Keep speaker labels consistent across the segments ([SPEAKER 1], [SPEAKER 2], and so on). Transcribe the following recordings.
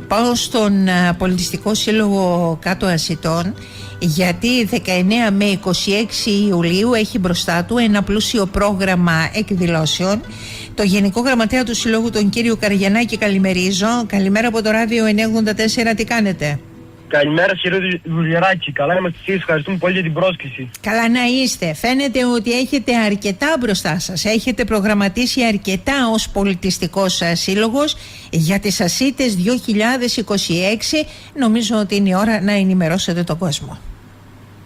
[SPEAKER 1] Πάω στον Πολιτιστικό Σύλλογο Κάτω Ασιτών, γιατί 19 με 26 Ιουλίου έχει μπροστά του ένα πλούσιο πρόγραμμα εκδηλώσεων. Το Γενικό Γραμματέα του Συλλόγου, τον κύριο Καριανάκη, καλημερίζω. Καλημέρα από το ράδιο 984, τι κάνετε?
[SPEAKER 2] Καλημέρα κύριε Δουλιαράκη, καλά είμαστε εσείς, ευχαριστούμε πολύ για την πρόσκληση.
[SPEAKER 1] Καλά να είστε. Φαίνεται ότι έχετε αρκετά μπροστά σας. Έχετε προγραμματίσει αρκετά ως πολιτιστικός σύλλογος για τις Ασίτες 2026. Νομίζω ότι είναι η ώρα να ενημερώσετε τον κόσμο.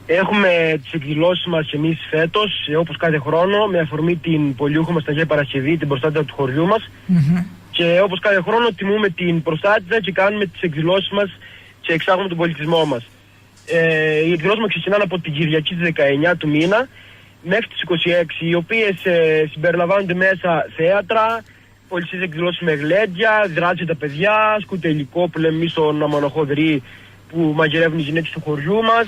[SPEAKER 2] Έχουμε τις εκδηλώσεις μας εμείς φέτος, όπως κάθε χρόνο, με αφορμή την πολιούχο μας Αγία Παρασκευή, την προστάτηδα του χωριού μας. Και όπως κάθε χρόνο τιμούμε την προστάτηδα και κάνουμε τις εκδηλώσεις μας και εξάγουμε τον πολιτισμό μας. Οι εκδηλώσεις μας ξεκινάνε από την Κυριακή της 19 του μήνα μέχρι τις 26, οι οποίες συμπεριλαμβάνονται μέσα θέατρα, πολιτιστικές εκδηλώσεις με γλέντια, δράσεις για τα παιδιά, σκουτελικό που λέμε εμείς στον Αμανοχόδρυ που μαγειρεύουν οι γυναίκες του χωριού μας.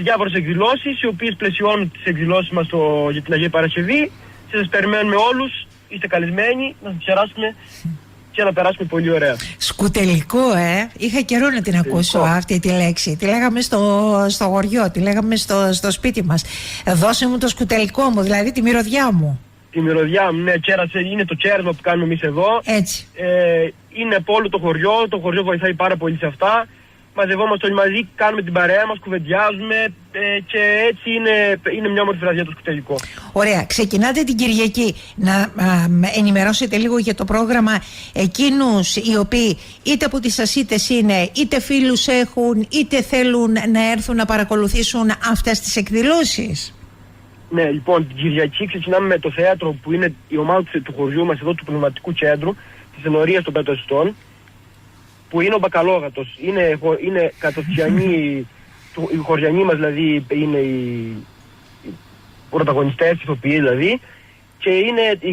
[SPEAKER 2] Διάφορες εκδηλώσεις οι οποίες πλαισιώνουν τις εκδηλώσεις μας για την Αγία Παρασκευή. Σας περιμένουμε όλους, είστε καλεσμένοι να σας χαιράσουμε και να περάσουμε πολύ ωραία.
[SPEAKER 1] Σκουτελικό, είχα καιρό να την ακούσω αυτή τη λέξη. Τη λέγαμε στο χωριό, τη λέγαμε στο σπίτι μας. Δώσε μου το σκουτελικό μου, δηλαδή τη μυρωδιά μου.
[SPEAKER 2] Τη μυρωδιά μου, ναι, είναι το κέρασμα που κάνουμε εμείς εδώ.
[SPEAKER 1] Έτσι.
[SPEAKER 2] Είναι από όλο το χωριό βοηθάει πάρα πολύ σε αυτά. Μαζευόμαστε όλοι μαζί, κάνουμε την παρέα μας, κουβεντιάζουμε και έτσι είναι μια όμορφη βραδιά το σκουτελικό.
[SPEAKER 1] Ωραία. Ξεκινάτε την Κυριακή. Να ενημερώσετε λίγο για το πρόγραμμα εκείνους οι οποίοι είτε από τις Ασίτες είναι, είτε φίλους έχουν, είτε θέλουν να έρθουν να παρακολουθήσουν αυτές τις εκδηλώσεις.
[SPEAKER 2] Ναι, λοιπόν, την Κυριακή ξεκινάμε με το θέατρο που είναι η ομάδα του χωριού μας εδώ του Πνευματικού Κέντρου, της Ενορίας των Κάτω Ασιτών, που είναι ο Μπακαλόγατος. Είναι κατοστιανοί, οι χωριανοί μας δηλαδή είναι οι πρωταγωνιστές, οι ηθοποιοί δηλαδή, και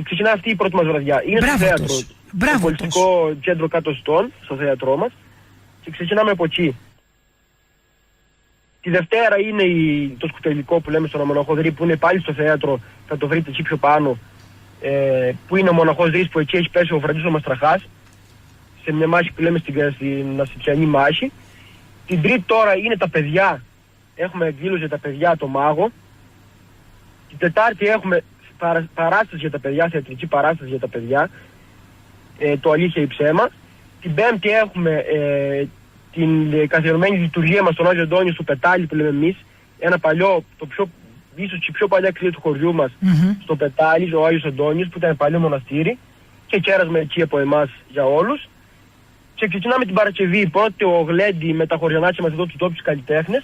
[SPEAKER 2] ξεκινά αυτή η πρώτη μας βραδιά. Είναι στο θέατρο, στο Πολιτικό Κέντρο Κάτω Ασιτών, στο θέατρό μας, και ξεκινάμε από εκεί. Τη Δευτέρα είναι το σκουτελικό που λέμε στον Αμανοχόδρυ, που είναι πάλι στο θέατρο, θα το βρείτε εκεί πιο πάνω, που είναι ο Μοναχόδρυς, που εκεί έχει πέσει ο Φραντής ο Μαστραχάς, σε μια μάχη που λέμε στην Ασιτιανή μάχη. Την Τρίτη τώρα είναι τα παιδιά. Έχουμε εκδήλωση για τα παιδιά, το Μάγο. Την Τετάρτη έχουμε παράσταση για τα παιδιά, θεατρική παράσταση για τα παιδιά, το Αλήθεια ή Ψέμα. Την Πέμπτη έχουμε την καθιερωμένη λειτουργία μας στον Άγιο Αντώνιο στο Πετάλι που λέμε εμείς. Ένα παλιό, ίσως και η πιο παλιά εκκλησία του χωριού μας, στο Πετάλι, ο Άγιος Αντώνιος, που ήταν παλιό μοναστήρι, και κέρασμα εκεί από εμάς για όλους. Και ξεκινάμε την Παρασκευή, πρώτη ο Γλέντι με τα χωριανάκια μας εδώ τους τόπιους καλλιτέχνες,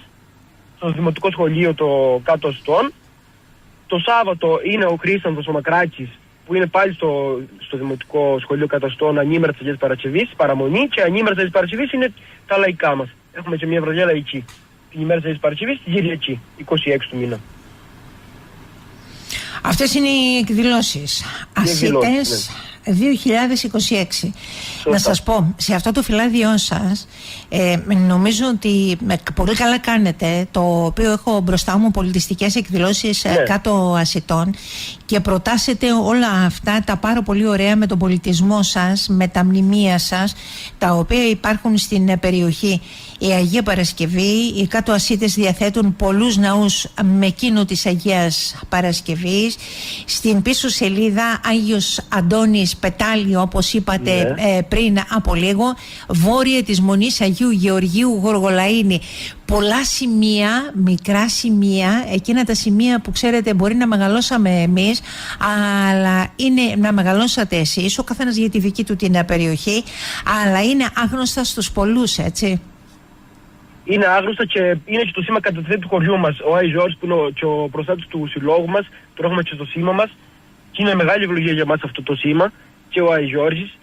[SPEAKER 2] στο Δημοτικό Σχολείο το Κάτω Ασιτών. Το Σάββατο είναι ο Χρήστανθος ο Μακράκης, που είναι πάλι στο Δημοτικό Σχολείο Κάτω Ασιτών, ανήμερα της Αγίας Παρασκευής, παραμονή, και ανήμερα της Αγίας Παρασκευής είναι τα λαϊκά μας. Έχουμε και μια βραδιά λαϊκή. Την ημέρα της Αγίας Παρασκευής, την Κυριακή, 26 του μήνα.
[SPEAKER 1] Αυτές είναι οι εκδηλώσεις. Ασίτες 2026. Να σας πω, σε αυτό το φυλάδιό σας νομίζω ότι πολύ καλά κάνετε, το οποίο έχω μπροστά μου, πολιτιστικές εκδηλώσεις Κάτω Ασιτών, και προτάσετε όλα αυτά τα πάρα πολύ ωραία με τον πολιτισμό σας, με τα μνημεία σας, τα οποία υπάρχουν στην περιοχή. Η Αγία Παρασκευή, οι Κάτω Ασίτες διαθέτουν πολλούς ναούς με εκείνο της Αγίας Παρασκευής. Στην πίσω σελίδα Άγιος Αντώνης Πετάλι, όπως είπατε πριν από λίγο, βόρεια της Μονής Αγίου Γεωργίου Γοργολαΐνη. Πολλά σημεία, μικρά σημεία, εκείνα τα σημεία που ξέρετε μπορεί να μεγαλώσαμε εμείς, αλλά είναι να μεγαλώσατε εσείς, ο καθένας για τη δική του την περιοχή, αλλά είναι άγνωστα στους πολλούς, έτσι.
[SPEAKER 2] Είναι άγνωστα και είναι και το σήμα κατευθυντή του χωριού μας. Ο Άι Ζόρις, που είναι και ο προστάτης του συλλόγου μας, το έχουμε και στο σήμα μας, και είναι μεγάλη ευλογία για μας αυτό το σήμα, και ο Άι Ζόρις.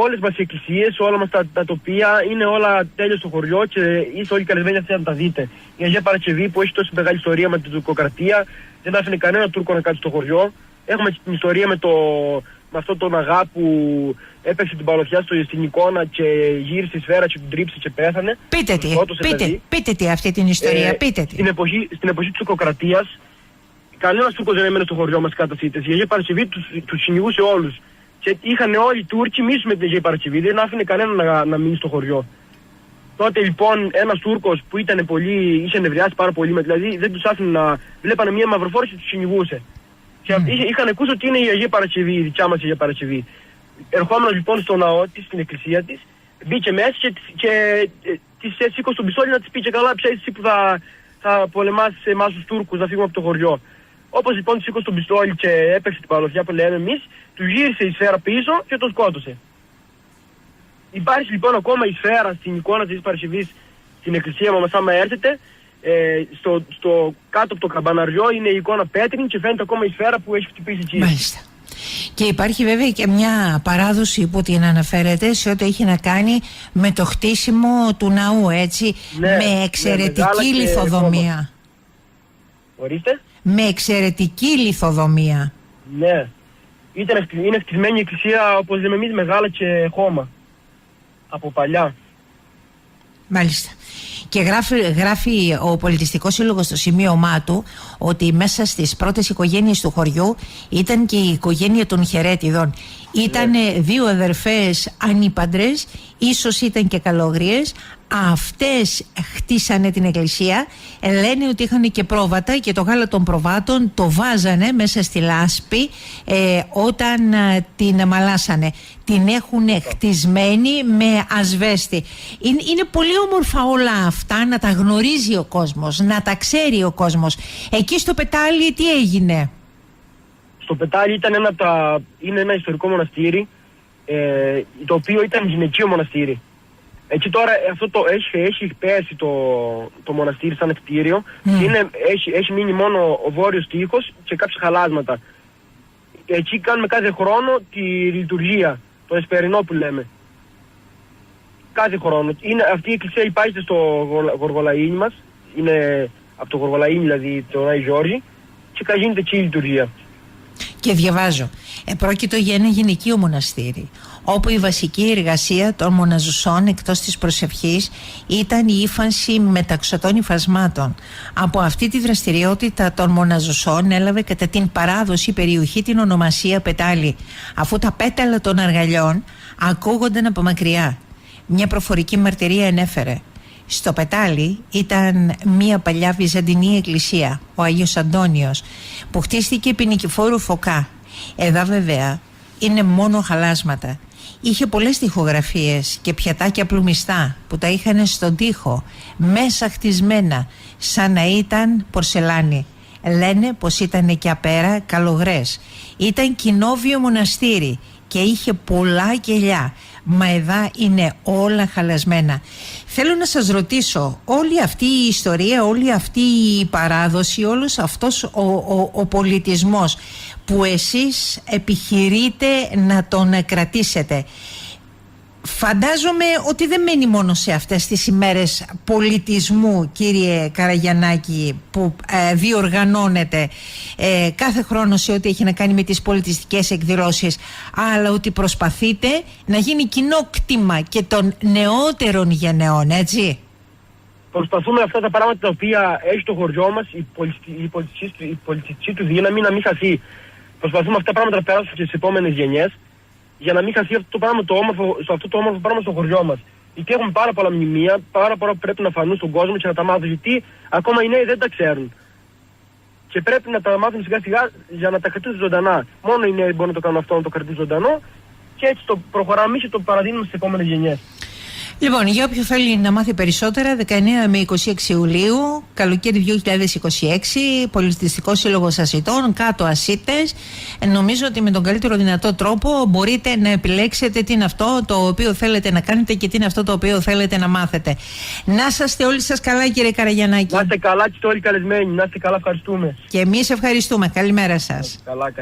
[SPEAKER 2] Όλες μας οι εκκλησίες, όλα μας τα τοπία είναι όλα τέλεια στο χωριό και είστε όλοι καλεσμένοι αυτοί να τα δείτε. Η Αγία Παρασκευή, που έχει τόση μεγάλη ιστορία με την τουρκοκρατία, δεν άφηνε κανένα Τούρκο να κάτσει στο χωριό. Έχουμε και την ιστορία με αυτόν τον αγά που έπαιξε την παλωθιά στην εικόνα και γύρισε η σφαίρα και την τρίψε και πέθανε.
[SPEAKER 1] Πείτε τι αυτή την ιστορία, πείτε τι.
[SPEAKER 2] Στην εποχή της τουρκοκρατίας, κανένας Τούρκος δεν έμενε στο χωριό μας κάτω Ασίτες. Η Αγία Παρασκευή τους κυνηγούσε όλους. Και είχαν όλοι οι Τούρκοι μίσου με την Αγία Παρασκευή, δεν άφηνε κανένα να μείνει στο χωριό. Τότε λοιπόν ένας Τούρκος που είχε νευριάσει πάρα πολύ, δηλαδή δεν τους άφηνε να βλέπανε μια μαυροφόρηση και τους κυνηγούσε. Και είχαν ακούσει ότι είναι η Αγία Παρασκευή, η δικιά μας Αγία Παρασκευή. Ερχόμενος λοιπόν στο ναό της, στην εκκλησία της, μπήκε μέσα και της σήκωσε τον πιστόλι να της πει και καλά, ποια είσαι εσύ που θα πολεμάσεις εμάς τους Τούρκους να φύγουμε από το χωριό. Όπως λοιπόν της σήκωσε τον πιστόλι και έπαιξε την παλωθιά που λέμε εμείς, του γύρισε η σφαίρα πίσω και τον σκότωσε. Υπάρχει λοιπόν ακόμα η σφαίρα στην εικόνα της Παρασκευής στην εκκλησία μας, άμα έρθετε, στο κάτω από το καμπαναριό είναι η εικόνα πέτρινη και φαίνεται ακόμα η σφαίρα που έχει χτυπήσει εκεί.
[SPEAKER 1] Μάλιστα. Και υπάρχει βέβαια και μια παράδοση που την αναφέρεται σε ό,τι έχει να κάνει με το χτίσιμο του ναού, έτσι,
[SPEAKER 2] ναι,
[SPEAKER 1] με εξαιρετική λιθοδομία.
[SPEAKER 2] Ορίστε.
[SPEAKER 1] Με εξαιρετική λιθοδομία.
[SPEAKER 2] Ναι. Είναι χτισμένη η εκκλησία, όπως λέμε εμείς, μεγάλα και χώμα. Από παλιά.
[SPEAKER 1] Μάλιστα. Και γράφει ο Πολιτιστικός Σύλλογος στο σημείωμά του ότι μέσα στις πρώτες οικογένειες του χωριού ήταν και η οικογένεια των Χερέτιδων. Ήταν δύο αδερφές ανήπαντρες, ίσως ήταν και καλόγριες. Αυτές χτίσανε την εκκλησία. Λένε ότι είχαν και πρόβατα και το γάλα των προβάτων το βάζανε μέσα στη λάσπη όταν την μαλάσανε. Την έχουν χτισμένη με ασβέστη. Είναι πολύ όμορφα όλα αυτά να τα γνωρίζει ο κόσμος, να τα ξέρει ο κόσμος. Εκεί στο Πετάλι τι έγινε?
[SPEAKER 2] Στο Πετάλι ήταν είναι ένα ιστορικό μοναστήρι, το οποίο ήταν γυναικείο μοναστήρι. Εκεί τώρα έχει πέσει το μοναστήρι σαν κτίριο και έχει μείνει μόνο ο βόρειος τοίχος και κάποια χαλάσματα. Εκεί κάνουμε κάθε χρόνο τη λειτουργία, το εσπερινό που λέμε. Κάθε χρόνο. Αυτή η εκκλησία υπάρχει στο Γοργολαΐνι μας, είναι από το Γοργολαΐνι δηλαδή το Άι Γιώργη, και γίνεται εκεί η λειτουργία.
[SPEAKER 1] Και διαβάζω, πρόκειτο για ένα γυναικείο μοναστήρι, όπου η βασική εργασία των μοναζουσών εκτός της προσευχής ήταν η ύφανση μεταξωτών υφασμάτων. Από αυτή τη δραστηριότητα των μοναζουσών έλαβε κατά την παράδοση περιοχή την ονομασία Πετάλι, αφού τα πέταλα των αργαλιών ακούγονταν από μακριά. Μια προφορική μαρτυρία ενέφερε: στο Πετάλι ήταν μια παλιά βυζαντινή εκκλησία, ο Άγιος Αντώνιος, που χτίστηκε επί Νικηφόρου Φωκά. Εδώ βέβαια είναι μόνο χαλάσματα. Είχε πολλές τοιχογραφίες και πιατάκια πλουμιστά που τα είχαν στον τοίχο, μέσα χτισμένα, σαν να ήταν πορσελάνη. Λένε πως ήταν και απέρα καλογρές. Ήταν κοινόβιο μοναστήρι και είχε πολλά κελιά. Μα εδώ είναι όλα χαλασμένα. Θέλω να σας ρωτήσω, όλη αυτή η ιστορία, όλη αυτή η παράδοση, όλος αυτός ο πολιτισμός που εσείς επιχειρείτε να τον κρατήσετε, φαντάζομαι ότι δεν μένει μόνο σε αυτές τις ημέρες πολιτισμού, κύριε Καραγιαννάκη, που διοργανώνεται κάθε χρόνο σε ό,τι έχει να κάνει με τις πολιτιστικές εκδηλώσεις, αλλά ότι προσπαθείτε να γίνει κοινό κτήμα και των νεότερων γενεών, έτσι.
[SPEAKER 2] Προσπαθούμε αυτά τα πράγματα τα οποία έχει το χωριό μας, η πολιτιστική του δύναμη να μην χαθεί. Προσπαθούμε αυτά τα πράγματα να περάσουμε και στις επόμενες γενιές, για να μην χαθεί αυτό το όμορφο πράγμα στο χωριό μας. Γιατί έχουμε πάρα πολλά μνημεία, πάρα πολλά που πρέπει να φανούν στον κόσμο και να τα μάθουν. Γιατί ακόμα οι νέοι δεν τα ξέρουν. Και πρέπει να τα μάθουν σιγά σιγά για να τα κρατήσουν ζωντανά. Μόνο οι νέοι μπορούν να το κάνουν αυτό, να το κρατήσουν ζωντανό, και έτσι το προχωράμε και το παραδίνουμε στις επόμενες γενιές.
[SPEAKER 1] Λοιπόν, για όποιο θέλει να μάθει περισσότερα, 19 με 26 Ιουλίου, καλοκαίρι 2026, Πολιτιστικός Σύλλογος Ασιτών, κάτω Ασίτες. Νομίζω ότι με τον καλύτερο δυνατό τρόπο μπορείτε να επιλέξετε τι είναι αυτό το οποίο θέλετε να κάνετε και τι είναι αυτό το οποίο θέλετε να μάθετε. Να είστε όλοι σας καλά, κύριε Καραγιαννάκη.
[SPEAKER 2] Να είστε καλά και όλοι καλεσμένοι. Να είστε καλά, ευχαριστούμε.
[SPEAKER 1] Και εμείς ευχαριστούμε. Καλημέρα σας.
[SPEAKER 2] Καλά.